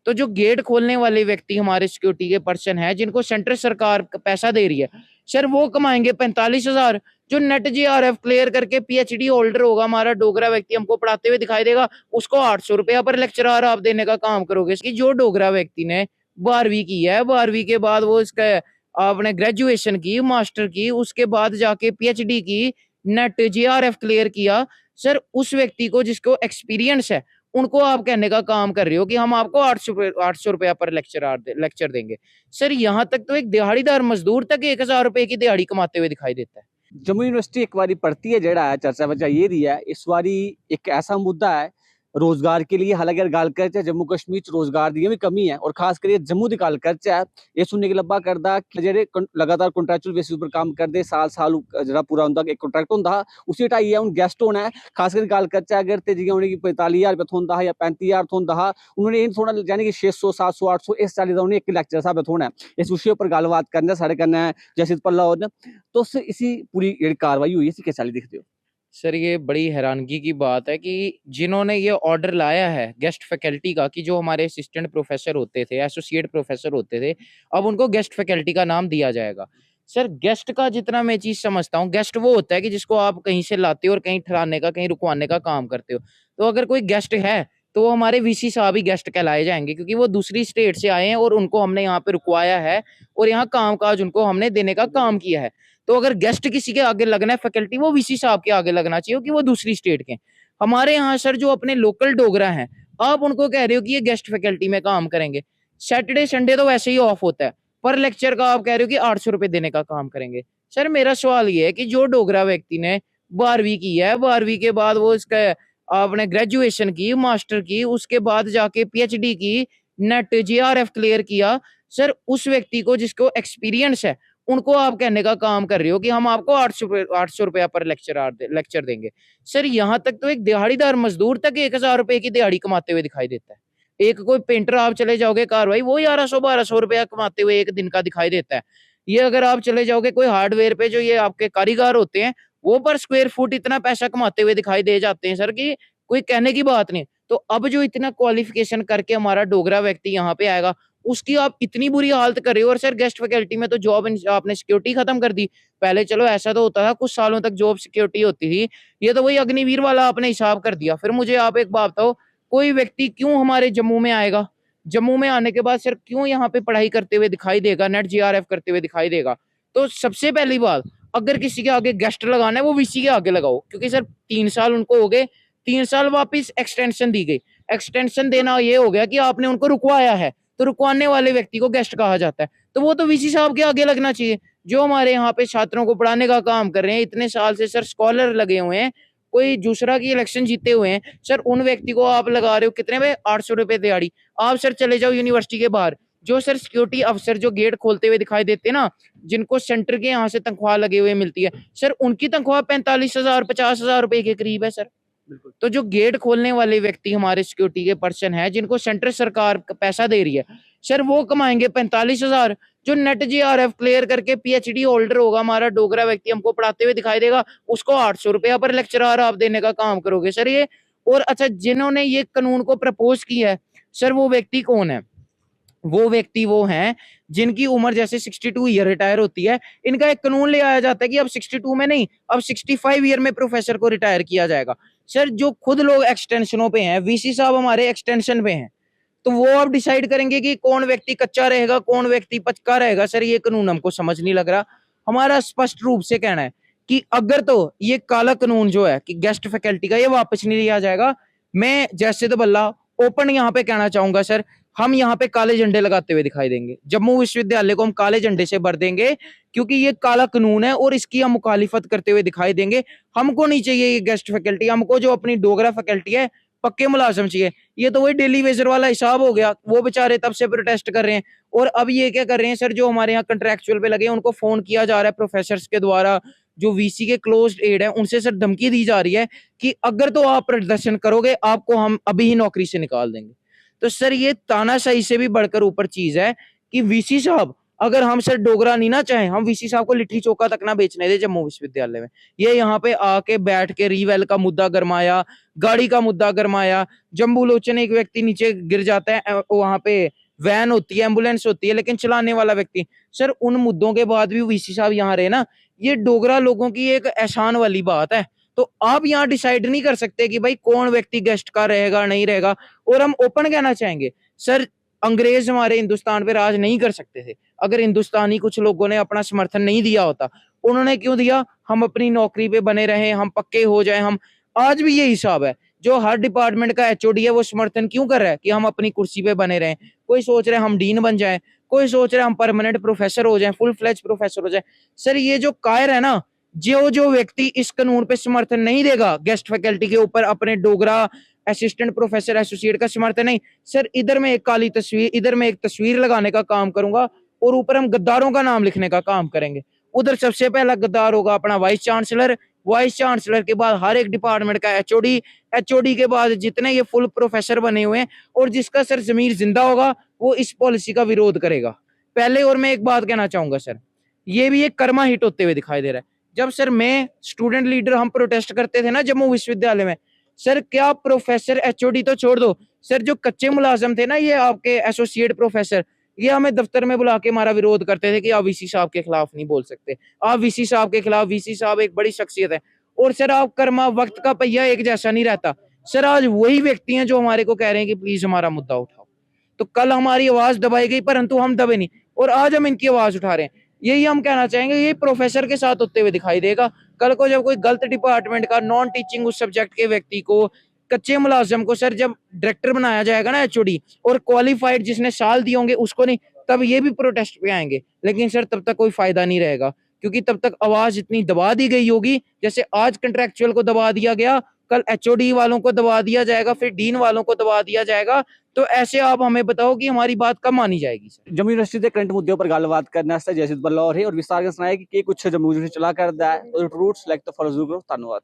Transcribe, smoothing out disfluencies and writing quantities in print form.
तो जो गेट खोलने वाले व्यक्ति हमारे सिक्योरिटी के पर्सन है, जिनको सेंट्रल सरकार पैसा दे रही है, सर वो कमाएंगे 45,000। जो नेट JRF क्लियर करके PhD होल्डर होगा हमारा डोगरा व्यक्ति, हमको पढ़ाते हुए दिखाई देगा, उसको 800 रुपया पर लेक्चर आवर आप देने का काम करोगे। कि जो डोगरा व्यक्ति ने 12वीं की है, 12वीं के बाद वो इसका आपने ग्रेजुएशन की, मास्टर की, उसके बाद जाके PhD की, नेट JRF क्लियर किया, सर उस व्यक्ति को जिसको एक्सपीरियंस है, उनको आप कहने का काम कर रहे हो कि हम आपको 800 रुपया पर लेक्चर देंगे। सर यहाँ तक तो एक दिहाड़ीदार मजदूर तक 1000 रुपए की दिहाड़ी कमाते हुए दिखाई देता है। जम्मू यूनिवर्सिटी एक बारी पढ़ती है जेड़ा है चर्चा वजह ये दी है इस बारी एक ऐसा मुद्दा है रोजगार के लिए। हालांकि गल करचे जम्मू कश्मीर रोजगार की भी कमी है और खास कर जम्मू की गल करचे ये सुनने के लब्भा करदा कि जेडे लगातार कॉन्ट्रैक्चुअल बेसिस पर काम करते साल जो पूरा होंदा एक कॉन्ट्रैक्ट होंदा उसी ढाई है हूँ गेस्ट होना है। खास कर गल करचे अगर तो जियां उन्हें 45,000 रुपया थोंदा है या 35,000 थोंदा है, उन्होंने इन थोड़ा यानी कि 600 700 800 इस चाली का उन्हें एक लेक्चर साहब थोड़ा है। इस विषय पर गलबात करना साढ़े कन्नै जसित पल्ला और तो इसी पूरी जी कार्रवाई हुई इसी किस चाली दिखते हो? सर ये बड़ी हैरानगी की बात है कि जिन्होंने ये ऑर्डर लाया है गेस्ट फैकल्टी का, कि जो हमारे असिस्टेंट प्रोफेसर होते थे, एसोसिएट प्रोफेसर होते थे, अब उनको गेस्ट फैकल्टी का नाम दिया जाएगा। सर गेस्ट का जितना मैं चीज समझता हूँ, गेस्ट वो होता है कि जिसको आप कहीं से लाते हो और कहीं ठहराने का, कहीं रुकवाने का काम करते हो। तो अगर कोई गेस्ट है तो वो हमारे VC साहब ही गेस्ट कहलाए जाएंगे, क्योंकि वो दूसरी स्टेट से आए हैं और उनको हमने यहाँ पे रुकवाया है और यहाँ काम काज उनको हमने देने का काम किया है। तो अगर गेस्ट किसी के आगे लगना है फैकल्टी, वो VC साहब के आगे लगना चाहिए कि वो दूसरी स्टेट के। हमारे यहाँ सर जो अपने लोकल डोगरा हैं, आप उनको कह रहे हो कि ये गेस्ट फैकल्टी में काम करेंगे। सैटरडे संडे तो वैसे ही ऑफ होता है, पर लेक्चर का आप कह रहे हो कि 800 रुपए देने का काम करेंगे। सर मेरा सवाल ये है कि जो डोगरा व्यक्ति ने 12वीं की है, 12वीं के बाद वो इसका आपने ग्रेजुएशन की, मास्टर की, उसके बाद जाके PhD की, नेट JRF क्लियर किया, सर उस व्यक्ति को जिसको एक्सपीरियंस है, उनको आप कहने का काम कर रहे हो कि हम आपको 800 रुपया पर लेक्चर देंगे। सर यहाँ तक तो एक दिहाड़ीदार मजदूर तक 1000 रुपए की दिहाड़ी कमाते हुए दिखाई देता है। एक कोई पेंटर आप चले जाओगे कार्रवाई, वो 1100-1200 रुपया कमाते हुए एक दिन का दिखाई देता है। ये अगर आप चले जाओगे कोई हार्डवेयर पे, जो ये आपके कारीगर होते हैं, वो पर स्क्वायर फुट इतना पैसा कमाते हुए दिखाई दे जाते हैं सर कि कोई कहने की बात नहीं। तो अब जो इतना क्वालिफिकेशन करके हमारा डोगरा व्यक्ति यहाँ पे आएगा, उसकी आप इतनी बुरी हालत कर रहे हो। और सर गेस्ट फैकल्टी में तो जॉब आपने सिक्योरिटी खत्म कर दी। पहले चलो ऐसा तो होता था, कुछ सालों तक जॉब सिक्योरिटी होती थी, ये तो वही अग्निवीर वाला आपने हिसाब कर दिया। फिर मुझे आप एक बात बताओ, कोई व्यक्ति क्यों हमारे जम्मू में आएगा? जम्मू में आने के बाद सर क्यों यहाँ पे पढ़ाई करते हुए दिखाई देगा, नेट JRF करते हुए दिखाई देगा? तो सबसे पहली बात, अगर किसी के आगे गेस्ट लगाना है, वो VC के आगे लगाओ, क्योंकि सर 3 साल उनको हो गए, 3 साल वापिस एक्सटेंशन दी गई। एक्सटेंशन देना ये हो गया कि आपने उनको रुकवाया है, तो रुकवाने वाले व्यक्ति को गेस्ट कहा जाता है। तो वो तो VC साहब के आगे लगना चाहिए, जो हमारे यहाँ पे छात्रों को पढ़ाने का काम कर रहे हैं। इतने साल से सर स्कॉलर लगे हुए हैं, कोई दूसरा की इलेक्शन जीते हुए हैं, सर उन व्यक्ति को आप लगा रहे हो कितने में? 800 रुपए दिहाड़ी। आप सर चले जाओ यूनिवर्सिटी के बाहर, जो सर सिक्योरिटी अफसर जो गेट खोलते हुए दिखाई देते हैं ना, जिनको सेंटर के यहाँ से तनख्वाह लगे हुए मिलती है, सर उनकी तनख्वाह 45,000 50,000 रुपए के करीब है सर। तो जो गेट खोलने वाले व्यक्ति हमारे सिक्योरिटी के पर्सन है, जिनको सेंट्रल सरकार पैसा दे रही है, सर वो कमाएंगे 45,000। जो नेट JRF क्लियर करके PhD होल्डर होगा हमारा डोगरा व्यक्ति, हमको पढ़ाते हुए दिखाई देगा, उसको 800 रुपया पर लेक्चर आवर आप देने का काम करोगे सर ये। और अच्छा, जिन्होंने ये कानून को प्रपोज किया है, सर वो व्यक्ति कौन है? वो व्यक्ति वो हैं जिनकी उम्र जैसे 62 ईयर रिटायर होती है। इनका एक कानून ले आया जाता है कि अब 62 में नहीं, अब 65 ईयर में प्रोफेसर को रिटायर किया जाएगा। सर जो खुद लोग एक्सटेंशनों पे हैं, VC साहब हमारे एक्सटेंशन पे हैं, तो वो अब डिसाइड करेंगे कि कौन व्यक्ति कच्चा रहेगा, कौन व्यक्ति पक्का रहेगा। सर ये कानून हमको समझ नहीं लग रहा। हमारा स्पष्ट रूप से कहना है कि अगर तो ये काला कानून जो है कि गेस्ट फैकल्टी का, ये वापस नहीं लिया जाएगा, मैं जैसे तो बल्ला ओपन यहाँ पे कहना चाहूंगा सर, हम यहाँ पे काले झंडे लगाते हुए दिखाई देंगे। जम्मू विश्वविद्यालय को हम काले झंडे से भर देंगे, क्योंकि ये काला कानून है और इसकी हम मुखालिफत करते हुए दिखाई देंगे। हमको नहीं चाहिए ये गेस्ट फैकल्टी, हमको जो अपनी डोगरा फैकल्टी है पक्के मुलाजम चाहिए। ये तो वही डेली वेजर वाला हिसाब हो गया। वो बेचारे तब से प्रोटेस्ट कर रहे हैं, और अब ये क्या कर रहे हैं सर, जो हमारे यहाँ कंट्रैक्चुअल पे लगे हैं उनको फोन किया जा रहा है प्रोफेसर के द्वारा, जो VC के क्लोज्ड एड है उनसे सर धमकी दी जा रही है कि अगर तो आप प्रदर्शन करोगे, आपको हम अभी ही नौकरी से निकाल देंगे। तो सर ये तानाशाही से भी बढ़कर ऊपर चीज है कि VC साहब अगर हम सर डोगरा नहीं ना चाहें, हम वीसी साहब को लिट्टी चोखा तक ना बेचने दे जम्मू विश्वविद्यालय में। ये यहाँ पे आके बैठ के रीवेल का मुद्दा गरमाया, गाड़ी का मुद्दा गरमाया, जम्बू लोचन एक व्यक्ति नीचे गिर जाता है, वहां पे वैन होती है, एम्बुलेंस होती है, लेकिन चलाने वाला व्यक्ति, सर उन मुद्दों के बाद भी वीसी साहब यहाँ रहे ना, ये डोगरा लोगों की एक एहसान वाली बात है। तो आप यहाँ डिसाइड नहीं कर सकते कि भाई कौन व्यक्ति गेस्ट का रहेगा नहीं रहेगा। और हम ओपन कहना चाहेंगे सर, अंग्रेज हमारे हिंदुस्तान पे राज नहीं कर सकते थे अगर हिंदुस्तानी कुछ लोगों ने अपना समर्थन नहीं दिया होता। उन्होंने क्यों दिया? हम अपनी नौकरी पे बने रहे, हम पक्के हो जाए। हम आज भी ये हिसाब है, जो हर डिपार्टमेंट का एचओडी है वो समर्थन क्यों कर रहा है कि हम अपनी कुर्सी पे बने रहें। कोई सोच रहे हम डीन बन जाए, कोई सोच रहे हम परमानेंट प्रोफेसर हो जाए, फुल फ्लेज प्रोफेसर हो जाए। सर ये जो कायर है ना, जो व्यक्ति इस कानून पे समर्थन नहीं देगा, गेस्ट फैकल्टी के ऊपर अपने डोगरा असिस्टेंट प्रोफेसर एसोसिएट का समर्थन नहीं, सर इधर में एक काली तस्वीर, इधर में एक तस्वीर लगाने का काम करूंगा और ऊपर हम गद्दारों का नाम लिखने का काम करेंगे। उधर सबसे पहला गद्दार होगा अपना वाइस चांसलर, वाइस चांसलर के बाद हर एक डिपार्टमेंट का एचओडी, एचओडी के बाद जितने ये फुल प्रोफेसर बने हुए हैं, और जिसका सर जमीर जिंदा होगा वो इस पॉलिसी का विरोध करेगा पहले। और मैं एक बात कहना चाहूंगा सर, ये भी एक कर्मा हिट होते हुए दिखाई दे रहा है। जब सर मैं स्टूडेंट लीडर, हम प्रोटेस्ट करते थे ना जम्मू विश्वविद्यालय में, सर क्या प्रोफेसर एचओडी तो छोड़ दो, सर जो कच्चे मुलाजम थे ना, ये आपके एसोसिएट प्रोफेसर, ये हमें दफ्तर में बुला के हमारा विरोध करते थे कि आप वीसी साहब के खिलाफ नहीं बोल सकते, आप वीसी साहब के खिलाफ, वीसी साहब एक बड़ी शख्सियत है। और सर आप कर्मा, वक्त का पहिया एक जैसा नहीं रहता। सर आज वही व्यक्ति हैं जो हमारे को कह रहे हैं कि प्लीज हमारा मुद्दा उठाओ। तो कल हमारी आवाज दबाई गई परंतु हम दबे नहीं, और आज हम इनकी आवाज उठा रहे हैं। यही हम कहना चाहेंगे, ये प्रोफेसर के साथ होते हुए दिखाई देगा। कल को जब कोई गलत डिपार्टमेंट का नॉन टीचिंग उस सब्जेक्ट के व्यक्ति को, कच्चे मुलाजम को सर जब डायरेक्टर बनाया जाएगा ना एचओडी, और क्वालिफाइड जिसने साल दिए होंगे उसको नहीं, तब ये भी प्रोटेस्ट पे आएंगे। लेकिन सर तब तक कोई फायदा नहीं रहेगा, क्योंकि तब तक आवाज इतनी दबा दी गई होगी, जैसे आज कंट्रेक्चुअल को दबा दिया गया, कल एचओडी वालों को दबा दिया जाएगा, फिर डीन वालों को दबा दिया जाएगा। तो ऐसे आप हमें बताओ कि हमारी बात कब मानी जाएगी सर? जम्मू यूनिवर्सिटी ਦੇ ਕਰੰਟ ਮੁੱਦਿਆਂ ਉੱਪਰ ਗੱਲਬਾਤ ਕਰਨ ਵਾਸਤੇ ਜੈਸਿਤ ਬੱਲਾ ਹੋ ਰਹੀ ਔਰ ਵਿਸਤਾਰ ਕੇ ਸੁਣਾਇਆ ਕਿ ਕੀ ਕੁਝ ਜੰਮੂ ਯੂਨੀਵਰਸਿਟੀ ਚਲਾ ਕਰਦਾ ਹੈ ਔਰ ਰੂਟ ਸਿਲੈਕਟ ਫॉलो ਜ਼ਰੂਰ ਕਰੋ। ਧੰਨਵਾਦ।